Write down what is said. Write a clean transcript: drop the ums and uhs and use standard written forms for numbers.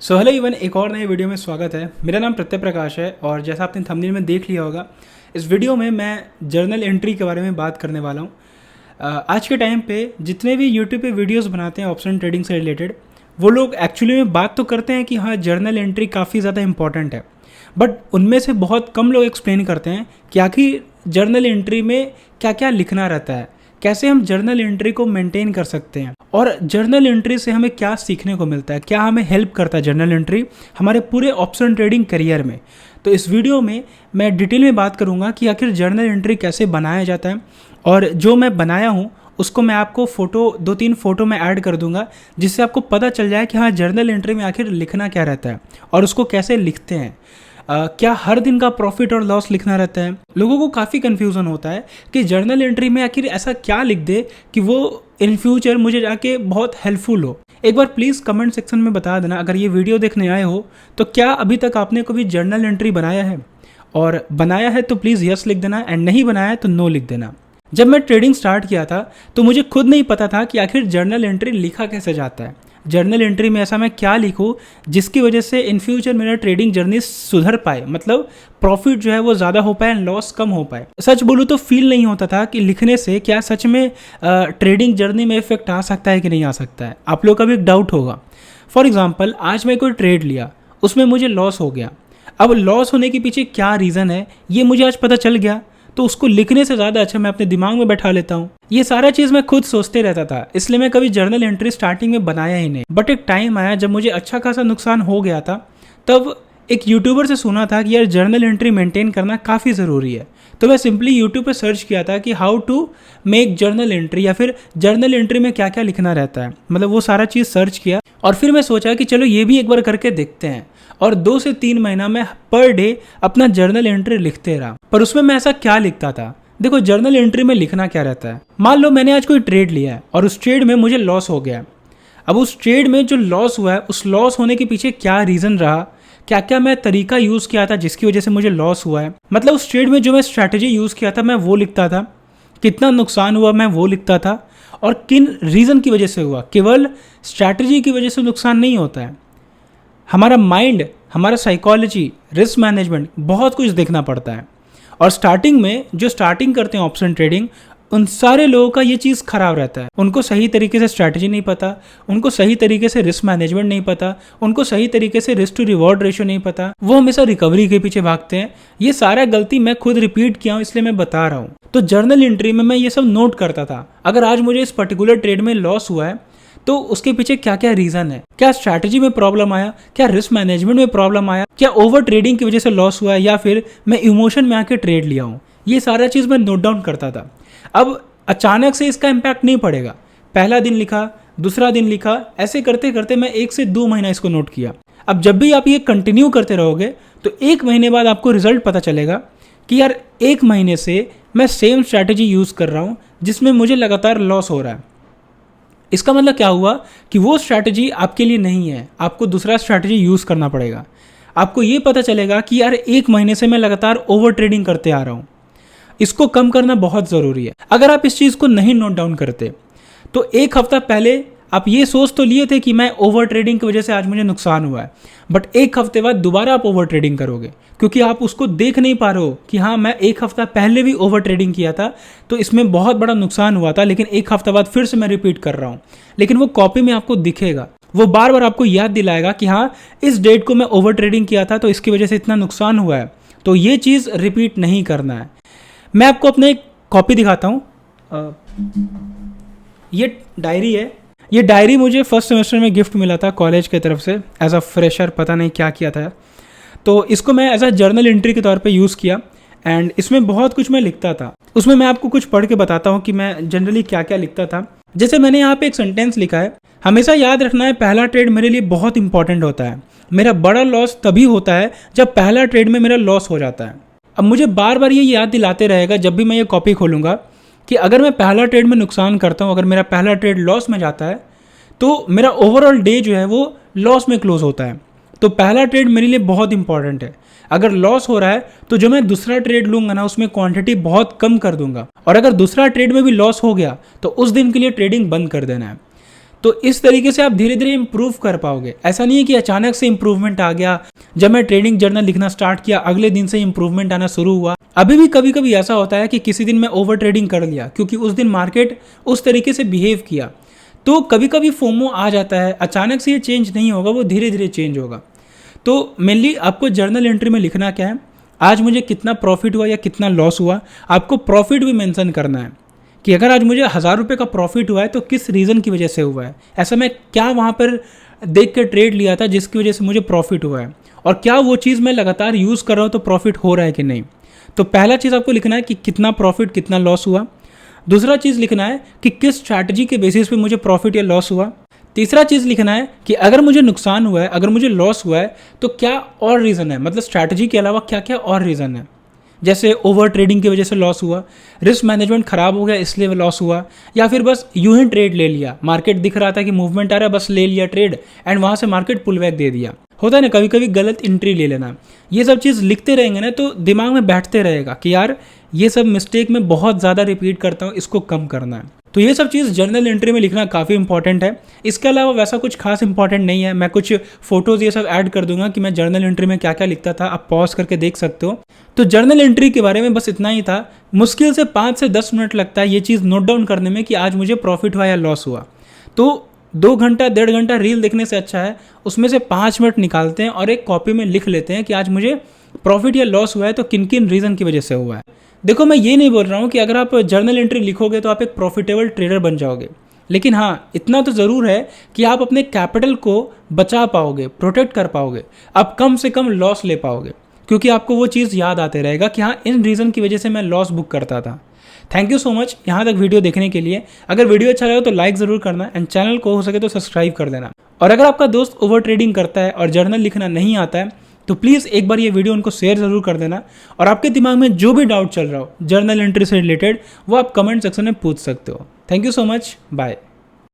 So hello even एक और नए वीडियो में स्वागत है। मेरा नाम प्रत्यय प्रकाश है और जैसा आपने थंबनेल में देख लिया होगा, इस वीडियो में मैं जर्नल एंट्री के बारे में बात करने वाला हूँ। आज के टाइम पे जितने भी यूट्यूब पे वीडियोस बनाते हैं ऑप्शन ट्रेडिंग से रिलेटेड, वो लोग एक्चुअली में बात तो करते हैं कि हाँ जर्नल एंट्री काफ़ी ज़्यादा इंपॉर्टेंट है, बट उनमें से बहुत कम लोग एक्सप्लेन करते हैं कि आखिर जर्नल एंट्री में क्या क्या लिखना रहता है, कैसे हम जर्नल एंट्री को मेंटेन कर सकते हैं और जर्नल एंट्री से हमें क्या सीखने को मिलता है, क्या हमें हेल्प करता है जर्नल एंट्री हमारे पूरे ऑप्शन ट्रेडिंग करियर में। तो इस वीडियो में मैं डिटेल में बात करूंगा कि आखिर जर्नल एंट्री कैसे बनाया जाता है, और जो मैं बनाया हूँ उसको मैं आपको दो तीन फोटो में ऐड कर दूंगा, जिससे आपको पता चल जाए कि हाँ जर्नल एंट्री में आखिर लिखना क्या रहता है और उसको कैसे लिखते हैं। क्या हर दिन का प्रॉफिट और लॉस लिखना रहता है? लोगों को काफ़ी कन्फ्यूज़न होता है कि जर्नल एंट्री में आखिर ऐसा क्या लिख दे कि वो इन फ्यूचर मुझे जाके बहुत हेल्पफुल हो। एक बार प्लीज़ कमेंट सेक्शन में बता देना, अगर ये वीडियो देखने आए हो तो क्या अभी तक आपने कभी जर्नल एंट्री बनाया है, और बनाया है तो प्लीज़ यस लिख देना, एंड नहीं बनाया है तो नो लिख देना। जब मैं ट्रेडिंग स्टार्ट किया था तो मुझे खुद नहीं पता था कि आखिर जर्नल एंट्री लिखा कैसे जाता है। जर्नल एंट्री में ऐसा मैं क्या लिखूं जिसकी वजह से इन फ्यूचर मेरा ट्रेडिंग जर्नी सुधर पाए, मतलब प्रॉफिट जो है वो ज़्यादा हो पाए, लॉस कम हो पाए। सच बोलूँ तो फील नहीं होता था कि लिखने से क्या सच में ट्रेडिंग जर्नी में इफेक्ट आ सकता है कि नहीं आ सकता है। आप लोग का भी एक डाउट होगा। फॉर एग्जाम्पल, आज मैं कोई ट्रेड लिया, उसमें मुझे लॉस हो गया। अब लॉस होने के पीछे क्या रीज़न है ये मुझे आज पता चल गया, तो उसको लिखने से ज़्यादा अच्छा मैं अपने दिमाग में बैठा लेता हूँ। ये सारा चीज़ मैं खुद सोचते रहता था, इसलिए मैं कभी जर्नल एंट्री स्टार्टिंग में बनाया ही नहीं। बट एक टाइम आया जब मुझे अच्छा खासा नुकसान हो गया था, तब एक यूट्यूबर से सुना था कि यार जर्नल एंट्री मेंटेन करना काफ़ी ज़रूरी है। तो मैं सिंपली यूट्यूब पे सर्च किया था कि how to make journal entry, या फिर जर्नल एंट्री में क्या क्या लिखना रहता है, मतलब वो सारा चीज़ सर्च किया। और फिर मैं सोचा कि चलो ये भी एक बार करके देखते हैं, और 2 से 3 महीना मैं पर डे अपना जर्नल एंट्री लिखते रहा। पर उसमें मैं ऐसा क्या लिखता था? देखो, जर्नल एंट्री में लिखना क्या रहता है। मान लो मैंने आज कोई ट्रेड लिया है और उस ट्रेड में मुझे लॉस हो गया। अब उस ट्रेड में जो लॉस हुआ है, उस लॉस होने के पीछे क्या रीज़न रहा, क्या क्या मैं तरीका यूज़ किया था जिसकी वजह से मुझे लॉस हुआ है, मतलब उस ट्रेड में जो मैं स्ट्रैटेजी यूज़ किया था मैं वो लिखता था, कितना नुकसान हुआ मैं वो लिखता था, और किन रीज़न की वजह से हुआ। केवल स्ट्रैटेजी की वजह से नुकसान नहीं होता है, हमारा माइंड, हमारा साइकोलॉजी, रिस्क मैनेजमेंट, बहुत कुछ देखना पड़ता है। और स्टार्टिंग में जो स्टार्टिंग करते हैं ऑप्शन ट्रेडिंग, उन सारे लोगों का ये चीज़ खराब रहता है। उनको सही तरीके से स्ट्रैटेजी नहीं पता, उनको सही तरीके से रिस्क मैनेजमेंट नहीं पता, उनको सही तरीके से रिस्क टू रिवॉर्ड रेशियो नहीं पता, वो हमेशा रिकवरी के पीछे भागते हैं। ये सारा गलती मैं खुद रिपीट किया हूँ, इसलिए मैं बता रहा हूँ। तो जर्नल एंट्री में मैं ये सब नोट करता था। अगर आज मुझे इस पर्टिकुलर ट्रेड में लॉस हुआ है तो उसके पीछे क्या क्या रीज़न है, क्या स्ट्रैटेजी में प्रॉब्लम आया, क्या रिस्क मैनेजमेंट में प्रॉब्लम आया, क्या ओवर ट्रेडिंग की वजह से लॉस हुआ है, या फिर मैं इमोशन में आके ट्रेड लिया हूँ। ये सारा चीज़ मैं नोट डाउन करता था। अब अचानक से इसका इम्पैक्ट नहीं पड़ेगा। पहला दिन लिखा, दूसरा दिन लिखा, ऐसे करते करते मैं 1 से 2 महीना इसको नोट किया। अब जब भी आप ये कंटिन्यू करते रहोगे तो 1 महीने बाद आपको रिजल्ट पता चलेगा कि यार 1 महीने से मैं सेम स्ट्रैटेजी यूज़ कर रहा हूँ जिसमें मुझे लगातार लॉस हो रहा है। इसका मतलब क्या हुआ कि वो स्ट्रैटेजी आपके लिए नहीं है, आपको दूसरा स्ट्रैटेजी यूज़ करना पड़ेगा। आपको ये पता चलेगा कि यार 1 महीने से मैं लगातार ओवर ट्रेडिंग करते आ रहा हूँ, इसको कम करना बहुत ज़रूरी है। अगर आप इस चीज़ को नहीं नोट डाउन करते तो 1 हफ्ता पहले आप ये सोच तो लिए थे कि मैं ओवर ट्रेडिंग की वजह से आज मुझे नुकसान हुआ है, बट 1 हफ्ते बाद दोबारा आप ओवर ट्रेडिंग करोगे, क्योंकि आप उसको देख नहीं पा रहे हो कि हाँ मैं 1 हफ्ता पहले भी ओवर ट्रेडिंग किया था तो इसमें बहुत बड़ा नुकसान हुआ था, लेकिन 1 हफ्ता बाद फिर से मैं रिपीट कर रहा हूँ। लेकिन वो कॉपी में आपको दिखेगा, वो बार बार आपको याद दिलाएगा कि हाँ इस डेट को मैं ओवर ट्रेडिंग किया था तो इसकी वजह से इतना नुकसान हुआ है, तो ये चीज़ रिपीट नहीं करना है। मैं आपको अपने एक कॉपी दिखाता हूँ। ये डायरी है। ये डायरी मुझे फर्स्ट सेमेस्टर में गिफ्ट मिला था कॉलेज की तरफ से एज अ फ्रेशर, पता नहीं क्या किया था। तो इसको मैं एज अ जर्नल एंट्री के तौर पे यूज़ किया, एंड इसमें बहुत कुछ मैं लिखता था। उसमें मैं आपको कुछ पढ़ के बताता हूँ कि मैं जनरली क्या क्या लिखता था। जैसे मैंने यहाँ पे एक सेंटेंस लिखा है, हमेशा याद रखना है पहला ट्रेड मेरे लिए बहुत इंपॉर्टेंट होता है। मेरा बड़ा लॉस तभी होता है जब पहला ट्रेड में मेरा लॉस हो जाता है। अब मुझे बार बार ये याद दिलाते रहेगा जब भी मैं ये कॉपी खोलूँगा कि अगर मैं पहला ट्रेड में नुकसान करता हूँ, अगर मेरा पहला ट्रेड लॉस में जाता है तो मेरा ओवरऑल डे जो है वो लॉस में क्लोज होता है। तो पहला ट्रेड मेरे लिए बहुत इंपॉर्टेंट है। अगर लॉस हो रहा है तो जो मैं दूसरा ट्रेड लूँगा ना, उसमें क्वांटिटी बहुत कम कर दूंगा, और अगर दूसरा ट्रेड में भी लॉस हो गया तो उस दिन के लिए ट्रेडिंग बंद कर देना है। तो इस तरीके से आप धीरे धीरे इंप्रूव कर पाओगे। ऐसा नहीं है कि अचानक से इंप्रूवमेंट आ गया, जब मैं ट्रेडिंग जर्नल लिखना स्टार्ट किया अगले दिन से इंप्रूवमेंट आना शुरू हुआ। अभी भी कभी कभी ऐसा होता है कि किसी दिन मैं ओवर ट्रेडिंग कर लिया क्योंकि उस दिन मार्केट उस तरीके से बिहेव किया, तो कभी कभी फोमो आ जाता है। अचानक से ये चेंज नहीं होगा, वो धीरे धीरे चेंज होगा। तो मेनली आपको जर्नल एंट्री में लिखना क्या है, आज मुझे कितना प्रॉफिट हुआ या कितना लॉस हुआ। आपको प्रॉफिट भी मेंशन करना है कि अगर आज मुझे 1000 रुपये का प्रॉफिट हुआ है तो किस रीज़न की वजह से हुआ है, ऐसा मैं क्या वहाँ पर देख कर ट्रेड लिया था जिसकी वजह से मुझे प्रॉफिट हुआ है, और क्या वो चीज़ मैं लगातार यूज़ कर रहा हूँ तो प्रॉफिट हो रहा है कि नहीं। तो पहला चीज़ आपको लिखना है कि कितना प्रॉफिट कितना लॉस हुआ। दूसरा चीज़ लिखना है कि किस स्ट्रैटेजी के बेसिस पे मुझे प्रॉफिट या लॉस हुआ। तीसरा चीज़ लिखना है कि अगर मुझे नुकसान हुआ है, अगर मुझे लॉस हुआ है तो क्या और रीज़न है, मतलब स्ट्रैटेजी के अलावा क्या क्या और रीज़न है। जैसे ओवर ट्रेडिंग की वजह से लॉस हुआ, रिस्क मैनेजमेंट खराब हो गया इसलिए लॉस हुआ, या फिर बस यूं ही ट्रेड ले लिया, मार्केट दिख रहा था कि मूवमेंट आ रहा है बस ले लिया ट्रेड एंड वहाँ से मार्केट पुल बैक दे दिया। होता है ना कभी कभी गलत एंट्री ले लेना। ये सब चीज़ लिखते रहेंगे ना तो दिमाग में बैठते रहेगा कि यार ये सब मिस्टेक मैं बहुत ज़्यादा रिपीट करता हूँ, इसको कम करना है। तो ये सब चीज़ जर्नल एंट्री में लिखना काफ़ी इंपॉर्टेंट है। इसके अलावा वैसा कुछ खास इंपॉर्टेंट नहीं है। मैं कुछ फोटोज़ ये सब ऐड कर दूंगा कि मैं जर्नल एंट्री में क्या क्या लिखता था, आप पॉज करके देख सकते हो। तो जर्नल एंट्री के बारे में बस इतना ही था। मुश्किल से 5 से 10 मिनट लगता है ये चीज़ नोट डाउन करने में कि आज मुझे प्रॉफिट हुआ या लॉस हुआ। तो 2 घंटा 1.5 घंटा रील देखने से अच्छा है उसमें से 5 मिनट निकालते हैं और एक कॉपी में लिख लेते हैं कि आज मुझे प्रॉफिट या लॉस हुआ है तो किन किन रीज़न की वजह से हुआ है। देखो मैं ये नहीं बोल रहा हूँ कि अगर आप जर्नल एंट्री लिखोगे तो आप एक प्रॉफिटेबल ट्रेडर बन जाओगे, लेकिन हाँ इतना तो ज़रूर है कि आप अपने कैपिटल को बचा पाओगे, प्रोटेक्ट कर पाओगे, आप कम से कम लॉस ले पाओगे, क्योंकि आपको वो चीज़ याद आते रहेगा कि हाँ इन रीज़न की वजह से मैं लॉस बुक करता था। थैंक यू सो मच यहाँ तक वीडियो देखने के लिए। अगर वीडियो अच्छा लगा तो लाइक ज़रूर करना एंड चैनल को हो सके तो सब्सक्राइब कर देना। और अगर आपका दोस्त ओवर ट्रेडिंग करता है और जर्नल लिखना नहीं आता है तो प्लीज़ एक बार ये वीडियो उनको शेयर ज़रूर कर देना, और आपके दिमाग में जो भी डाउट चल रहा हो जर्नल एंट्री से रिलेटेड वो आप कमेंट सेक्शन में पूछ सकते हो। Thank you so much, bye.